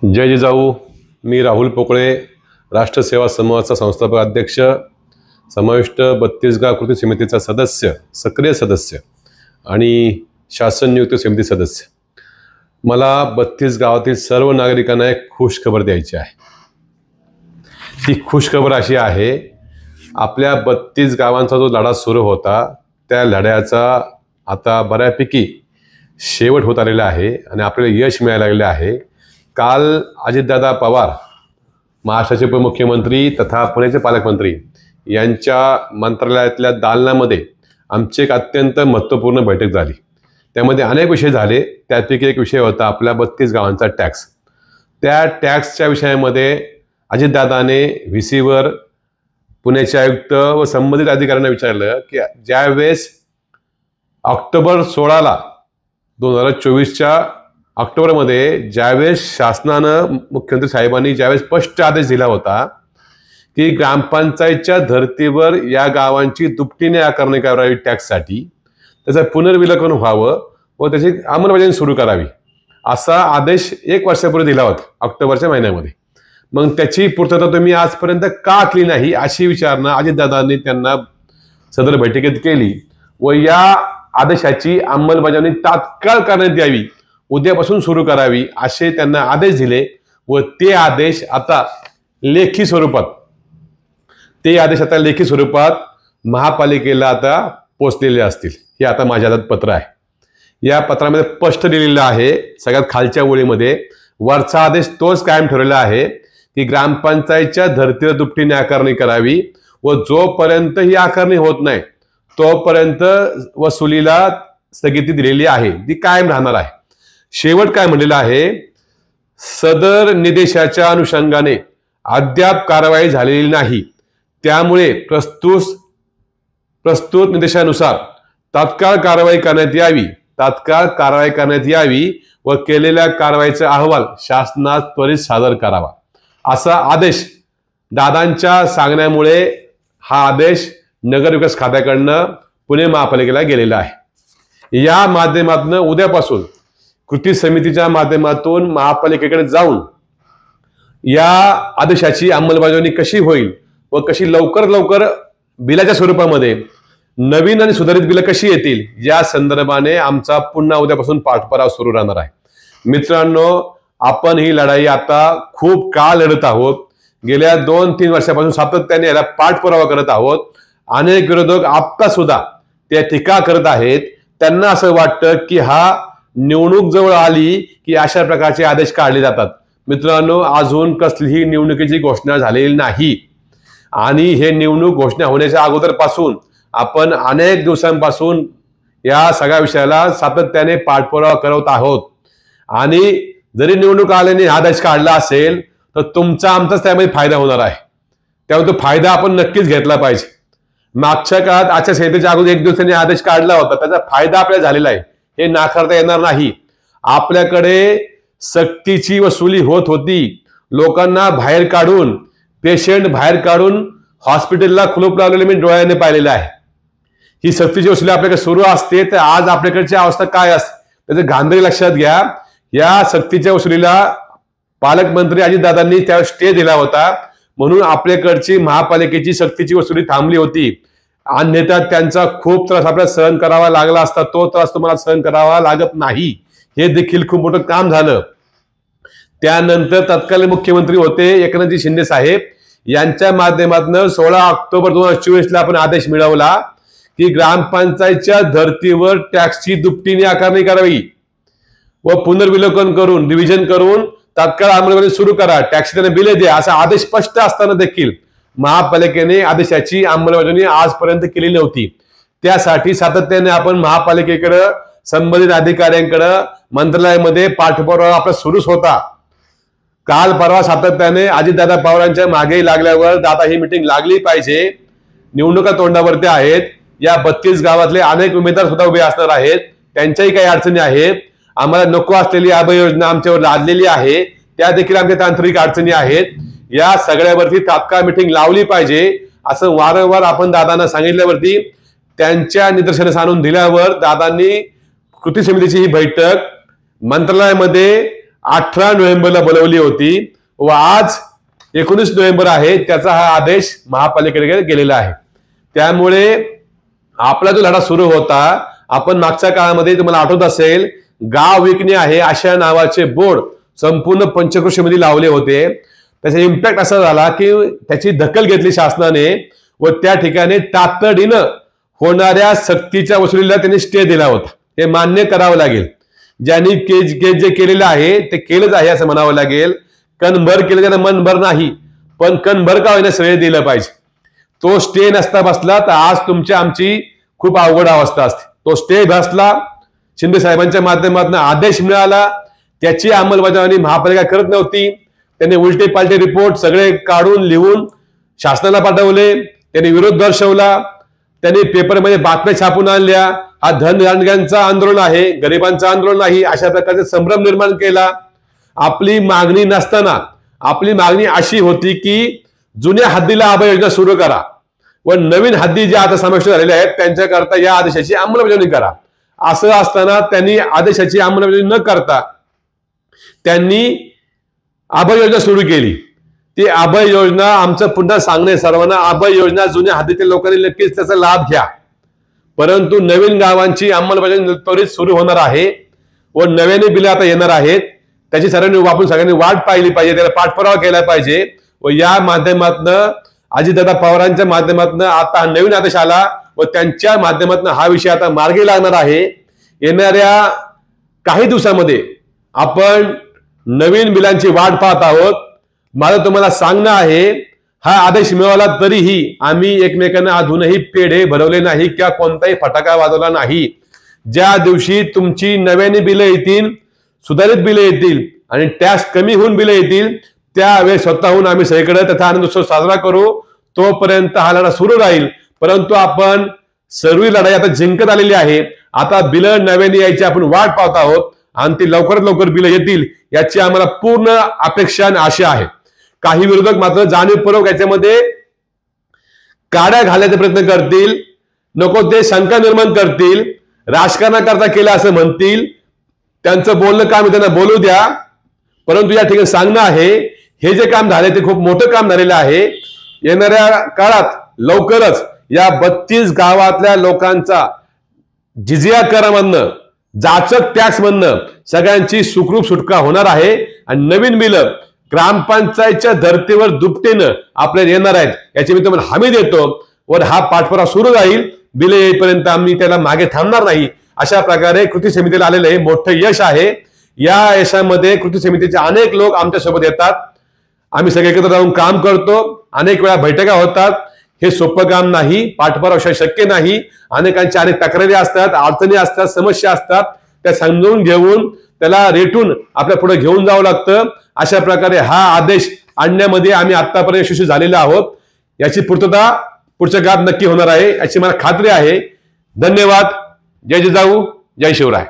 जय जिजाऊ। मी राहुल पोकळे, राष्ट्र सेवा समूहाचा संस्थापक अध्यक्ष, समाविष्ट 32 गाव कृती समितीचा सदस्य, सक्रिय सदस्य आणि शासन नियुक्त समिती सदस्य। मला 32 गावातील सर्व नागरिकांना एक खुश खबर द्यायची आहे। ती खुश खबर अशी आहे, आपल्या 32 गावांचा जो लढा सुरू होता त्या लढ्याचा आता बऱ्यापैकी शेवट होत आलेला आहे आणि आपल्याला यश मिळायला लागले आहे। काल अजितदादा पवार, महाराष्ट्राचे उपमुख्यमंत्री तथा पुण्याचे पालकमंत्री यांच्या मंत्रालयातल्या दालनामध्ये आमची एक अत्यंत महत्त्वपूर्ण बैठक झाली। त्यामध्ये अनेक विषय झाले, त्यापैकी एक विषय होता आपल्या 32 गावांचा टॅक्स। त्या टॅक्सच्या विषयामध्ये अजितदादाने व्हीसीवर पुण्याचे आयुक्त व संबंधित अधिकाऱ्यांना विचारलं की ज्यावेळेस ऑक्टोबर 16 2024च्या ऑक्टोबरमध्ये ज्यावेळेस शासनानं मुख्यमंत्री साहेबांनी ज्यावेळेस स्पष्ट आदेश दिला होता की ग्रामपंचायतच्या धर्तीवर या गावांची दुपटीने आकारणी करावी टॅक्ससाठी, त्याचं पुनर्विलोकन व्हावं व त्याची अंमलबजावणी सुरू करावी, असा आदेश 1 वर्षापूर्वी दिला होता ऑक्टोबरच्या महिन्यामध्ये। मग त्याची पूर्तता तुम्ही आजपर्यंत का केली नाही अशी विचारणा अजितदादांनी त्यांना सदर बैठकीत केली व या आदेशाची अंमलबजावणी तात्काळ करण्यात यावी, उद्यापासून सुरू करावी असे त्यांना आदेश दिले व ते आदेश आता लेखी स्वरूपात महापालिकेला आता पोचलेले असतील। हे आता माझ्या हातात पत्र आहे। या पत्रामध्ये स्पष्ट दिलेलं आहे, सगळ्यात खालच्या ओळीमध्ये वरचा आदेश तोच कायम ठेवलेला आहे की ग्रामपंचायतच्या धर्तीवर दुपटीने आकारणी करावी व जोपर्यंत ही आकारणी होत नाही तोपर्यंत वसुलीला स्थगिती दिलेली आहे, ती कायम राहणार आहे। शेवट काय म्हणलेलं आहे, सदर निर्देशाच्या अनुषंगाने अद्याप कारवाई झालेली नाही, त्यामुळे प्रस्तुत निर्देशानुसार तात्काळ कारवाई करण्यात यावी व केलेल्या कारवाईचा अहवाल शासनास त्वरित सादर करावा, असा आदेश दादांच्या सांगण्यामुळे हा आदेश नगरविकास खात्याकडनं पुणे महापालिकेला गेलेला आहे। या माध्यमातून उद्यापासून कृती समितीच्या माध्यमातून महापालिकेकडे जाऊन या आदेशाची अंमलबजावणी कशी होईल व कशी लवकर बिलाच्या स्वरूपामध्ये नवीन आणि सुधारित बिलं कशी येतील या संदर्भाने आमचा पुन्हा उद्यापासून पाठपुरावा सुरू राहणार आहे। मित्रांनो, आपण ही लढाई आता खूप काळ लढत आहोत। गेल्या 2-3 वर्षापासून सातत्याने याला पाठपुरावा करत आहोत। अनेक विरोधक आता सुद्धा त्या टीका करत आहेत। त्यांना असं वाटतं की हा निवडणूक जवळ आली की अशा प्रकारचे आदेश काढले जातात। मित्रांनो, अजून कसलीही निवडणुकीची घोषणा झालेली नाही आणि हे निवडणूक घोषणा होण्याच्या अगोदरपासून आपण अनेक दिवसांपासून या सगळ्या विषयाला सातत्याने पाठपुरावा करत आहोत आणि जरी निवडणूक आल्याने आदेश काढला असेल तर तुमचा आमचाच त्यामध्ये फायदा होणार आहे। त्यामुळे तो फायदा आपण नक्कीच घेतला पाहिजे। मागच्या काळात आचारसंहितेच्या अगोदर 1 दिवसाने आदेश काढला होता, त्याचा फायदा आपल्याला झालेला आहे, हे नाकारता येणार नाही। आपल्याकडे सक्तीची वसुली होत होती, लोकांना बाहेर काढून, पेशंट बाहेर काढून हॉस्पिटलला कुलूप लावलेले मी डोळ्याने पाहिलेलं आहे। ही सक्तीची वसुली आपल्याकडे सुरू असते तर आज आपल्याकडची अवस्था काय असते त्याचं गांभीर्य लक्षात घ्या। या सक्तीच्या वसुलीला पालकमंत्री अजितदादांनी त्यावर स्टे दिला होता, म्हणून आपल्याकडची महापालिकेची सक्तीची वसुली थांबली होती। अन्यथा त्यांचा खूप त्रास आपल्याला सहन करावा लागला असता, तो त्रास तुम्हाला सहन करावा लागत नाही, हे देखील खूप मोठं काम झालं। त्यानंतर तत्कालीन मुख्यमंत्री होते एकनाथजी शिंदे साहेब, यांच्या माध्यमातून 16 ऑक्टोबर 2024ला आपण आदेश मिळवला की ग्रामपंचायतच्या धर्तीवर टॅक्सची दुपटीने आकारणी करावी व पुनर्विलोकन करून रिव्हिजन करून तात्काळ अंमलबजावणी सुरू करा, टॅक्स त्यांना बिले द्या, असा आदेश स्पष्ट असताना देखील महापालिकेने आदेशाची अंमलबजावणी आजपर्यंत केली नव्हती। त्यासाठी सातत्याने आपण महापालिकेकडे, संबंधित अधिकाऱ्यांकडे, मंत्रालयामध्ये पाठपुरावा आपला सुरूच होता। काल परवा सातत्याने अजितदादा पवारांच्या मागे लागल्यावर दादा ही मीटिंग लागली पाहिजे। निवडणुका तोंडावरती आहेत, या 32 गावातले अनेक उमेदवार सुद्धा उभे असणार आहेत, त्यांच्याही काही अडचणी आहेत। आम्हाला नको असलेली अभय योजना आमच्यावर लादलेली आहे, त्या देखील आमच्या तांत्रिक अडचणी आहेत। या सगळ्यावरती तात्काळ मीटिंग लावली पाहिजे असं वारंवार आपण दादांना सांगितल्यावरती, त्यांच्या निदर्शनास आणून दिल्यावर दादांनी कृती समितीची ही बैठक मंत्रालयामध्ये 18 नोव्हेंबरला बोलवली होती व आज 19 नोव्हेंबर आहे, त्याचा हा आदेश महापालिकेकडे गेलेला आहे। त्यामुळे आपला जो लढा सुरू होता, आपण मागच्या काळामध्ये तुम्हाला आठवत असेल गाव विकणे आहे अशा नावाचे बोर्ड संपूर्ण पंचक्रोशीमध्ये लावले होते। त्याचा इम्पॅक्ट असा झाला की त्याची दखल घेतली शासनाने व त्या ठिकाणी तातडीनं होणाऱ्या सक्तीच्या वसुलीला त्यांनी स्टे दिला होता। हे मान्य करावं लागेल, ज्यांनी जे केलेलं आहे ते केलंच आहे असं म्हणावं लागेल। कणभर केलं त्याला मनभर नाही, पण कणभर का होईना श्रेय दिलं पाहिजे। तो स्टे नसता बसला तर आज तुमची आमची खूप अवघड अवस्था असते। तो स्टे बसला, शिंदे साहेबांच्या माध्यमातून आदेश मिळाला, त्याची अंमलबजावणी महापालिका करत नव्हती। त्यांनी उलटे पालटे रिपोर्ट सगळे काढून लिहून शासनाला पाठवले, त्यांनी विरोध दर्शवला, त्यांनी पेपरमध्ये बातम्या छापून आणल्या। हा धनगांचं आंदोलन आहे, गरिबांचं आंदोलन नाही, अशा प्रकारचे संभ्रम निर्माण केला। आपली मागणी नसताना आपली मागणी अशी होती की जुन्या हद्दीला आभा योजना सुरू करा व नवीन हद्दी ज्या आता समाविष्ट झालेल्या आहेत त्यांच्याकरता या आदेशाची अंमलबजावणी करा। असं असताना त्यांनी आदेशाची अंमलबजावणी न करता त्यांनी अभय योजना सुरू केली। ती अभय योजना आमचं पुन्हा सांगणे सर्वांना, अभय योजना जुन्या हद्दीतील लोकांनी नक्कीच त्याचा लाभ घ्या, परंतु नवीन गावांची अंमलबजावणी त्वरित सुरू होणार आहे व नव्याने बिलं आता येणार आहेत। त्याची सगळ्यांनी वाट पाहिली पाहिजे, त्याला पाठपुरावा केला पाहिजे व या माध्यमातून अजितदादा पवारांच्या माध्यमातून आता नवीन आदेश आला व त्यांच्या माध्यमातून हा विषय आता मार्गी लागणार आहे। येणाऱ्या काही दिवसांमध्ये आपण नवीन बिलांची वाट पाहत आहोत। मला तुम्हाला सांगणं आहे, हा आदेश मिळाला तरीही आम्ही एकमेकांना अजूनही पेढे भरवले नाही किंवा कोणताही फटाका वाजवला नाही। ज्या दिवशी तुमची नव्याने बिलं येतील, सुधारित बिलं येतील आणि टॅक्स कमी होऊन बिलं येतील, त्यावेळेस स्वतःहून आम्ही सगळीकडे त्याचा आनंद उत्सव साजरा करू। तोपर्यंत हा लढा सुरू राहील, परंतु आपण सर्व लढाई आता जिंकत आलेली आहे। आता बिलं नव्याने यायची आपण वाट पाहत आहोत आणि ती लवकरात लवकर बिलं येतील याची आम्हाला पूर्ण अपेक्षा आणि आशा आहे। काही विरोधक मात्र जाणीवपूर्वक याच्यामध्ये काड्या घालण्याचा प्रयत्न करतील, नको ते शंका निर्माण करतील, राजकारणाकरता केलं असं म्हणतील। त्यांचं बोलणं काम त्यांना बोलू द्या, परंतु या ठिकाणी सांगणं आहे हे जे काम झाले ते खूप मोठं काम झालेलं आहे। येणाऱ्या काळात लवकरच या 32 गावातल्या लोकांचा जिजिया करामधनं, जाचक टॅक्स मधनं सगळ्यांची सुखरूप सुटका होणार आहे आणि नवीन बिलं ग्रामपंचायतच्या धर्तीवर दुपटीनं आपल्याला येणार आहेत याची मी तुम्हाला हमी देतो व हा पाठपुरावा सुरू राहील। बिले येईपर्यंत आम्ही त्याला मागे थांबणार नाही। अशा प्रकारे कृती समितीला आलेलं हे मोठं यश आहे। या यशामध्ये कृती समितीचे अनेक लोक आमच्या सोबत येतात, आम्ही सगळे एकत्र राहून काम करतो, अनेक वेळा बैठका होतात। हे सोपं काम नाही, पाठपुरावा शक्य नाही। अनेकांच्या अनेक तक्रारी असतात, अडचणी असतात, समस्या असतात, त्या समजून घेऊन त्याला रेटून आपल्या पुढे घेऊन जावं लागतं। अशा प्रकारे हा आदेश आणण्यामध्ये आम्ही आतापर्यंत यशस्वी झालेलो आहोत। याची पूर्तता पुढच्या काळात नक्की होणार आहे याची मला खात्री आहे। धन्यवाद। जय जिजाऊ, जय शिवराय।